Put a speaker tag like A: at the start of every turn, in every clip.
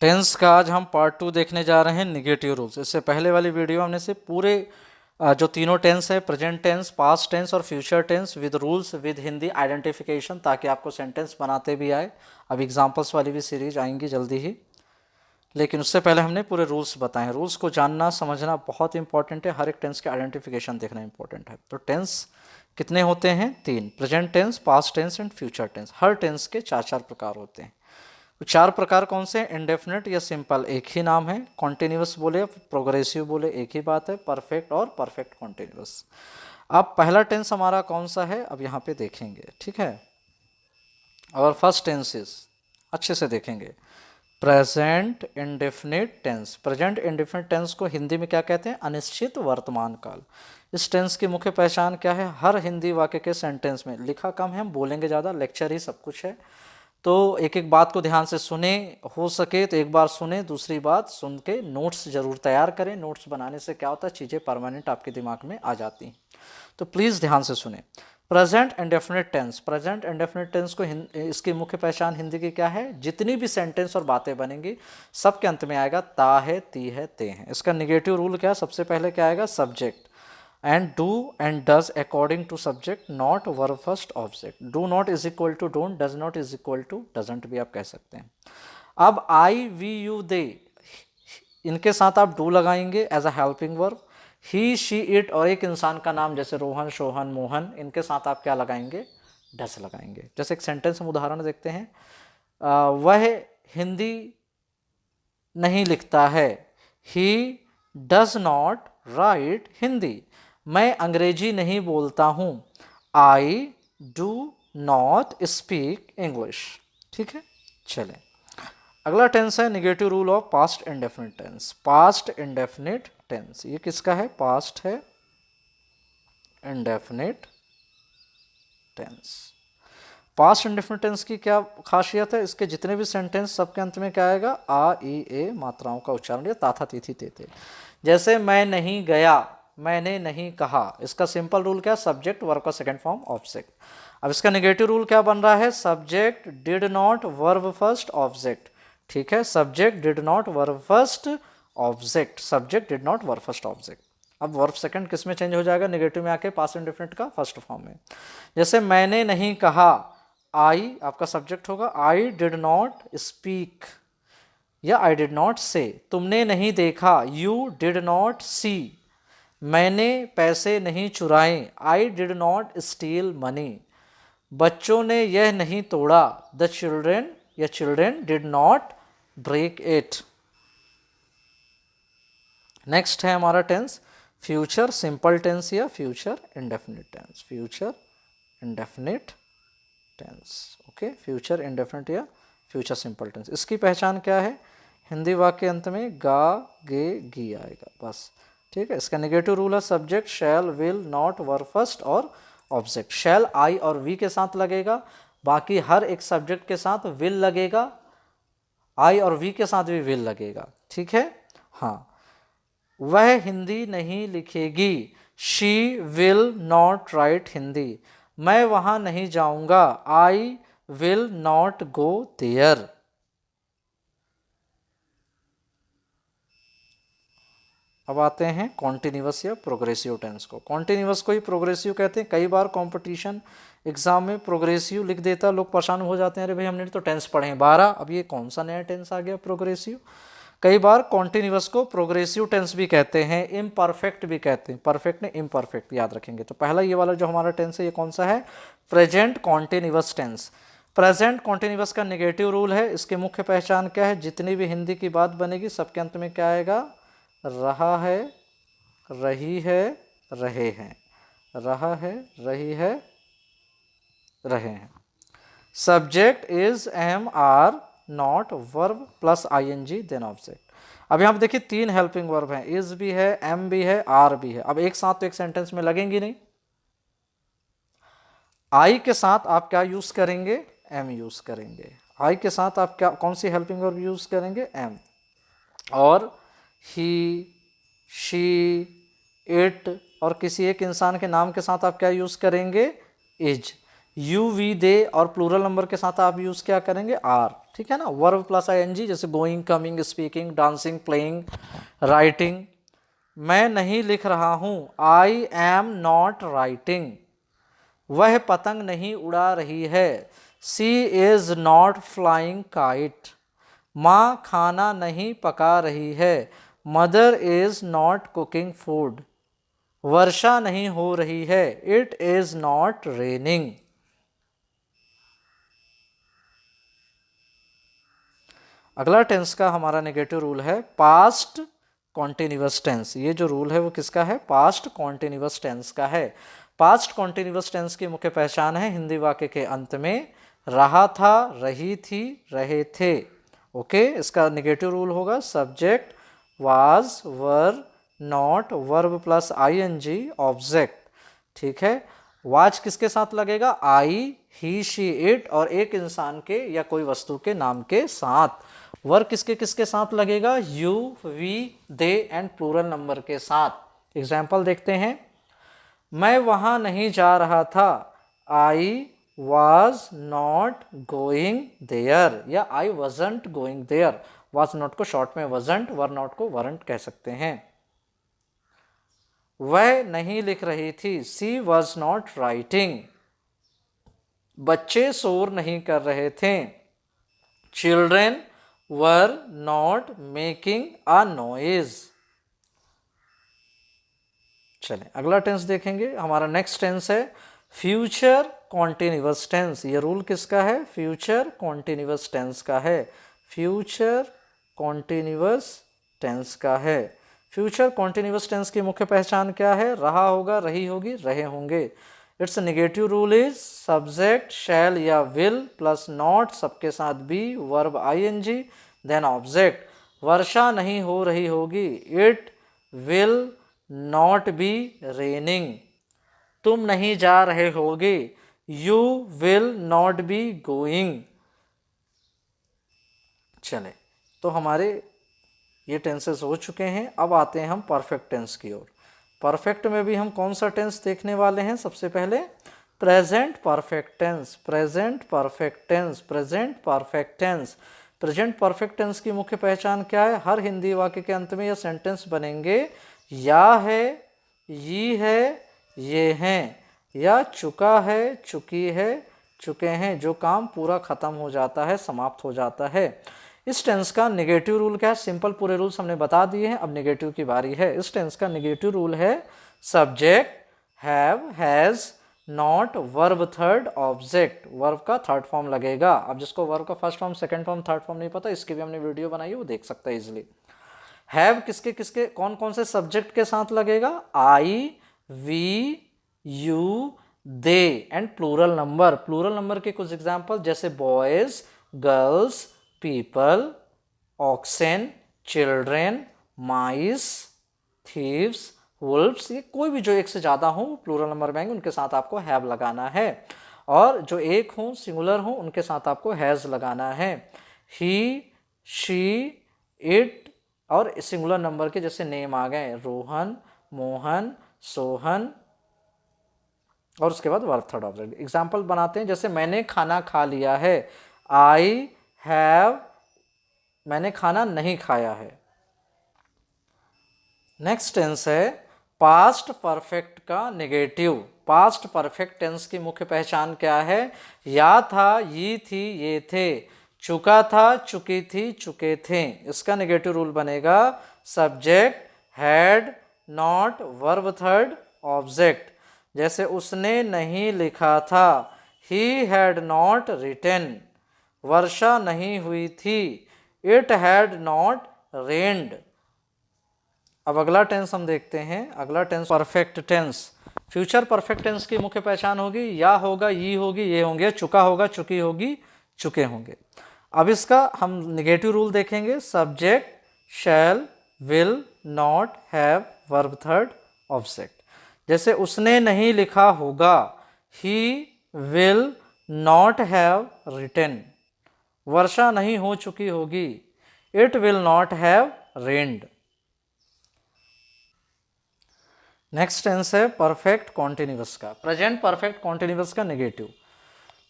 A: Tense का आज हम पार्ट 2 देखने जा रहे हैं, निगेटिव रूल्स। इससे पहले वाली वीडियो हमने से पूरे जो तीनों टेंस है, प्रेजेंट टेंस, पास्ट टेंस और future tense with rules with Hindi identification, ताकि आपको सेंटेंस बनाते भी आए। अब एग्जांपल्स वाली भी सीरीज आएंगी जल्दी ही, लेकिन उससे पहले हमने पूरे रूल्स बताए। रूल्स को जानना समझना बहुत इंपॉर्टेंट है, हर एक टेंस के आइडेंटिफिकेशन देखना इंपॉर्टेंट है। तो टेंस कितने होते हैं? तीन, present tense, past tense and future tense. हर टेंस के चार चार प्रकार होते हैं। तो चार प्रकार कौन से? इंडेफिनिट या सिंपल एक ही नाम है, कॉन्टिन्यूस बोले प्रोग्रेसिव बोले एक ही बात है, परफेक्ट और परफेक्ट कॉन्टिन्यूस। अब पहला टेंस हमारा कौन सा है, अब यहाँ पे देखेंगे, ठीक है। और फर्स्ट टेंसेस अच्छे से देखेंगे। Present indefinite tense. Present indefinite tense को हिंदी में क्या कहते हैं? अनिश्चित वर्तमान काल। इस टेंस की मुख्य पहचान क्या है? हर हिंदी वाक्य के सेंटेंस में, लिखा कम है, हम बोलेंगे ज़्यादा, लेक्चर ही सब कुछ है, तो एक एक बात को ध्यान से सुने। हो सके तो एक बार सुने, दूसरी बात सुन के नोट्स जरूर तैयार करें। नोट्स बनाने से क्या होता है, चीज़ें परमानेंट आपके दिमाग में आ जाती हैं। तो प्लीज़ ध्यान से सुने। Present indefinite tense. Present indefinite tense को इसकी मुख्य पहचान हिंदी की क्या है? जितनी भी सेंटेंस और बातें बनेंगी सबके अंत में आएगा ता है, ती है, ते हैं। इसका निगेटिव रूल क्या है? सबसे पहले क्या आएगा? Subject and do and does according to subject, not verb first object. Do not is equal to don't, does not is equal to doesn't भी आप कह सकते हैं। अब I, we, you, they, इनके साथ आप do लगाएंगे as a helping verb. He, she, it और एक इंसान का नाम जैसे रोहन, शोहन, मोहन, इनके साथ आप क्या लगाएंगे? डस लगाएंगे। जैसे एक सेंटेंस हम उदाहरण देखते हैं, वह हिंदी नहीं लिखता है। He does not write Hindi. मैं अंग्रेजी नहीं बोलता हूँ। I do not speak English. ठीक है, चलें। अगला टेंस है negative rule of past indefinite tense. Past indefinite tense ये किसका है? पास्ट है indefinite tense. Past indefinite tense की क्या खासियत है? इसके जितने भी सेंटेंस सबके अंत में क्या आएगा? आ, ई, ए मात्राओं का उच्चारण, या ताथा, तिथि, तेते। जैसे मैं नहीं गया, मैंने नहीं कहा, इसका सिंपल रूल क्या? सब्जेक्ट वर्ब का सेकंड फॉर्म ऑब्जेक्ट। अब इसका नेगेटिव रूल क्या बन रहा है? Subject did not verb first object. ठीक है, subject did not verb first object. Subject did not verb first object. अब वर्ब सेकंड किस में चेंज हो जाएगा? नेगेटिव में आके पास्ट इंडेफिनिट का फर्स्ट फॉर्म में। जैसे मैंने नहीं कहा, आई आपका सब्जेक्ट होगा। आई डिड नॉट स्पीक या आई डिड नॉट से। तुमने नहीं देखा, यू डिड नॉट सी। मैंने पैसे नहीं चुराए, I did not steal money. बच्चों ने यह नहीं तोड़ा, द चिल्ड्रेन या children did not break it. Next है हमारा टेंस फ्यूचर सिंपल टेंस या future indefinite tense. Future indefinite tense, okay, future indefinite या फ्यूचर सिंपल टेंस। इसकी पहचान क्या है? हिंदी वाक्य अंत में गा, गे, गी आएगा बस। ठीक है, इसका नेगेटिव रूल है subject shall, will, not, verb first और ऑब्जेक्ट। शैल आई और वी के साथ लगेगा, बाकी हर एक सब्जेक्ट के साथ विल लगेगा, आई और वी के साथ भी विल लगेगा। ठीक है, हाँ। वह हिंदी नहीं लिखेगी, she will not write Hindi. मैं वहां नहीं जाऊंगा, I will not go there. अब आते हैं कॉन्टिन्यूस या प्रोग्रेसिव टेंस को। कॉन्टिन्यूस को ही प्रोग्रेसिव कहते हैं। कई बार कंपटीशन एग्जाम में प्रोग्रेसिव लिख देता, लोग परेशान हो जाते हैं, अरे भाई हमने तो टेंस पढ़े हैं 12, अब ये कौन सा नया टेंस आ गया प्रोग्रेसिव। कई बार कॉन्टिन्यूस को प्रोग्रेसिव टेंस भी कहते हैं, इम्परफेक्ट भी कहते हैं। परफेक्ट ने इम्परफेक्ट याद रखेंगे। तो पहला ये वाला जो हमारा टेंस है ये कौन सा है? Present continuous tense. Present continuous का नेगेटिव रूल है, इसके मुख्य पहचान क्या है? जितनी भी हिंदी की बात बनेगी सबके अंत में क्या आएगा? रहा है, रही है, रहे हैं। रहा है, रही है, रहे हैं। Subject is am are not verb plus I N G then object. अब यहाँ पे देखिए तीन हेल्पिंग वर्ब हैं, इज भी है, एम भी है, आर भी है। अब एक साथ तो एक सेंटेंस में लगेंगी नहीं। आई के साथ आप क्या यूज करेंगे? एम यूज करेंगे। आई के साथ आप क्या, कौन सी हेल्पिंग वर्ब यूज करेंगे? एम। और ही, शी, इट और किसी एक इंसान के नाम के साथ आप क्या यूज करेंगे? इज। यू वी दे, और प्लूरल नंबर के साथ आप यूज क्या करेंगे, आर, ठीक है ना। वर्ब प्लस आईएनजी, जैसे going, coming, speaking, dancing, playing, writing. मैं नहीं लिख रहा हूं, आई एम नॉट राइटिंग। वह पतंग नहीं उड़ा रही है, she is not flying kite. माँ खाना नहीं पका रही है, mother is not cooking food. वर्षा नहीं हो रही है, इट इज नॉट रेनिंग। अगला टेंस का हमारा नेगेटिव रूल है पास्ट कॉन्टिन्यूअस टेंस। ये जो रूल है वो किसका है, पास्ट कॉन्टिन्यूअस टेंस का है। पास्ट कॉन्टिन्यूअस टेंस की मुख्य पहचान है हिंदी वाक्य के अंत में रहा था, रही थी, रहे थे। ओके, इसका नेगेटिव रूल होगा subject was, were, not, verb plus ING, object. ठीक है, वाज किसके साथ लगेगा, आई, ही, शी, इट, और एक इंसान के या कोई वस्तु के नाम के साथ। वर किसके किसके साथ लगेगा, you, we, they and plural number के साथ। एग्जाम्पल देखते हैं, मैं वहां नहीं जा रहा था, I was not going there, या I wasn't going there. Was not को शॉर्ट में वॉजंट, वर नॉट को वरंट कह सकते हैं। वह नहीं लिख रही थी, सी वॉज नॉट राइटिंग। बच्चे शोर नहीं कर रहे थे, children were not making a noise. चलें अगला टेंस देखेंगे। हमारा नेक्स्ट टेंस है फ्यूचर कॉन्टिन्यूअस टेंस। ये रूल किसका है, फ्यूचर कॉन्टिन्यूअस टेंस का है। फ्यूचर कॉन्टिन्यूअस टेंस का है। फ्यूचर कॉन्टिन्यूअस टेंस की मुख्य पहचान क्या है, रहा होगा, रही होगी, रहे होंगे। It's negative rule is subject shall या विल प्लस नॉट, सबके साथ be, verb ING, then object. वर्षा नहीं हो रही होगी, it will not be raining. तुम नहीं जा रहे होगे, you will not be going. चले, तो हमारे ये टेंसेस हो चुके हैं। अब आते हैं हम परफेक्ट टेंस की ओर। परफेक्ट में भी हम कौन सा टेंस देखने वाले हैं, सबसे पहले present perfect tense. Present perfect tense, present perfect tense. Present perfect tense की मुख्य पहचान क्या है, हर हिंदी वाक्य के अंत में यह सेंटेंस बनेंगे या है, ये है, ये हैं, या चुका है, चुकी है, चुके हैं, जो काम पूरा खत्म हो जाता है, समाप्त हो जाता है। इस टेंस का नेगेटिव रूल क्या है, सिंपल पूरे रूल्स हमने बता दिए हैं, अब नेगेटिव की बारी है। इस टेंस का नेगेटिव रूल है subject have, has, not, verb third, object. Verb का थर्ड फॉर्म लगेगा। अब जिसको वर्ब का first form, second form, third form नहीं पता, इसकी भी हमने वीडियो बनाई है, वो देख सकता है इजिली। हैव किसके किसके कौन कौन से सब्जेक्ट के साथ लगेगा, I, we, you, they and plural number. Plural number के कुछ एग्जांपल जैसे boys, girls, people, oxen, children, mice, thieves, wolfs. ये कोई भी जो एक से ज़्यादा हो प्लूरल नंबर में आएंगे, उनके साथ आपको हैव लगाना है। और जो एक हो, सिंगुलर हो, उनके साथ आपको हैज़ लगाना है। ही, शी, इट, और सिंगुलर नंबर के जैसे नेम आ गए रोहन, मोहन, सोहन, और उसके बाद वर्ब थर्ड ऑब्जेक्ट। एग्जाम्पल बनाते हैं, जैसे मैंने खाना खा लिया है, आई हैव, मैंने खाना नहीं खाया है। नेक्स्ट टेंस है पास्ट परफेक्ट का नेगेटिव। पास्ट परफेक्ट टेंस की मुख्य पहचान क्या है, या था, ये थी, ये थे, चुका था, चुकी थी, चुके थे। इसका नेगेटिव रूल बनेगा subject had, not, verb third, object. जैसे उसने नहीं लिखा था, ही हैड नॉट रिटन। वर्षा नहीं हुई थी, इट हैड नॉट रेन्ड। अब अगला टेंस हम देखते हैं। अगला tense perfect tense. Future perfect tense की मुख्य पहचान होगी या होगा, ये होगी, ये होंगे, चुका होगा, चुकी होगी, चुके होंगे। अब इसका हम नेगेटिव रूल देखेंगे subject shall, will, not, have, verb third, object. जैसे उसने नहीं लिखा होगा, he will not have written. वर्षा नहीं हो चुकी होगी, it will not have rained. Next tense है परफेक्ट कॉन्टिन्यूअस का। प्रेजेंट परफेक्ट कॉन्टिन्यूअस का नेगेटिव।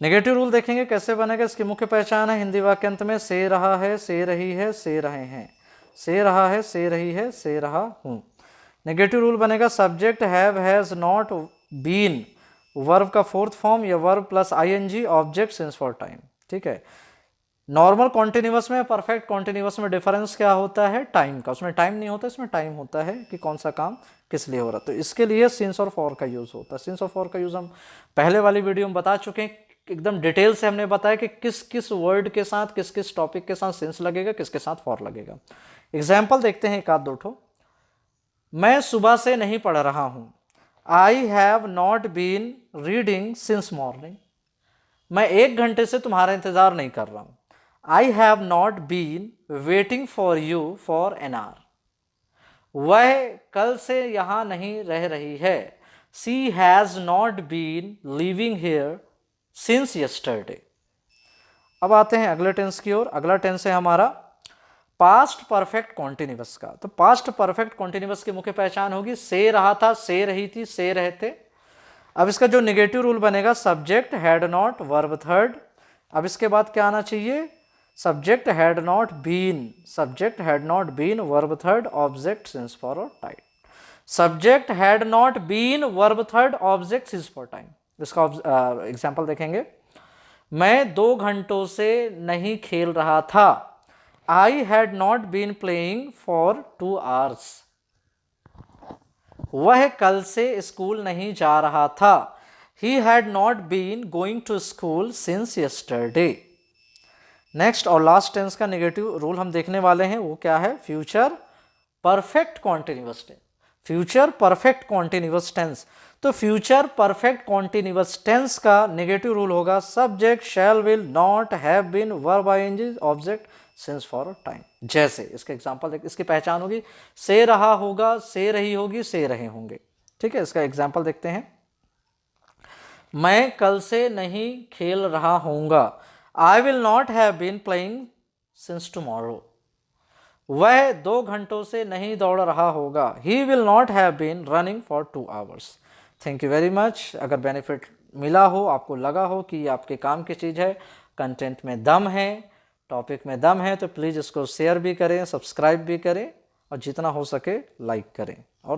A: नेगेटिव रूल देखेंगे कैसे बनेगा। इसकी मुख्य पहचान है हिंदी वाक्यांत में से रहा है, से रही है, से रहे हैं, से रहा है, से रही है, से रहा हूं। नेगेटिव रूल बनेगा subject have, has, not, been, verb का फोर्थ फॉर्म या verb plus ING, object since for time. ठीक है। नॉर्मल कॉन्टिन्यूअस में, परफेक्ट कॉन्टिन्यूअस में डिफरेंस क्या होता है, टाइम का। उसमें टाइम नहीं होता, इसमें टाइम होता है कि कौन सा काम किस लिए हो रहा है। तो इसके लिए सिंस और फॉर का यूज होता है। सिंस और फॉर का यूज हम पहले वाली वीडियो में बता चुके हैं, एकदम डिटेल से हमने बताया कि किस किस वर्ड के साथ, किस किस टॉपिक के साथ सिंस लगेगा, किसके साथ फॉर लगेगा। एग्जाम्पल देखते हैं एक आध दो ठो। मैं सुबह से नहीं पढ़ रहा हूं, I have not been reading since morning. मैं 1 घंटे से तुम्हारा इंतजार नहीं कर रहा हूं, I have not been waiting for you for an hour. वह कल से यहां नहीं रह रही है, she has not been living here since yesterday. अब आते हैं अगले टेंस की ओर। अगला टेंस है हमारा पास्ट परफेक्ट कॉन्टिन्यूअस का। तो पास्ट परफेक्ट कॉन्टिन्यूअस की मुख्य पहचान होगी से रहा था, से रही थी, से रहे थे। अब इसका जो नेगेटिव रूल बनेगा subject had not, verb third. अब इसके बाद क्या आना चाहिए, subject had not been, subject had not been, verb third, object since for और time. Subject had not been, verb third, object since for time. इसका example देखेंगे। मैं 2 घंटों से नहीं खेल रहा था, I had not been playing for 2 hours। वह कल से स्कूल नहीं जा रहा था, he had not been going to school since yesterday. Next और लास्ट टेंस का नेगेटिव रूल हम देखने वाले हैं, वो क्या है, future perfect continuous tense. Future perfect continuous tense. तो फ्यूचर परफेक्ट कॉन्टिन्यूअस टेंस का नेगेटिव रूल होगा subject shall, will, not, have been, verb I N G, object since for time. जैसे इसके एग्जांपल देख, इसकी पहचान होगी से रहा होगा, से रही होगी, से रहे होंगे। ठीक है। इसका एग्जांपल देखते हैं। मैं कल से नहीं खेल रहा होऊंगा, I will not have been playing since tomorrow. वह 2 घंटों से नहीं दौड़ रहा होगा, he will not have been running for 2 hours। Thank you very much. अगर बेनिफिट मिला हो, आपको लगा हो कि ये आपके काम की चीज़ है, कंटेंट में दम है, टॉपिक में दम है, तो प्लीज़ इसको शेयर भी करें, सब्सक्राइब भी करें और जितना हो सके लाइक करें। और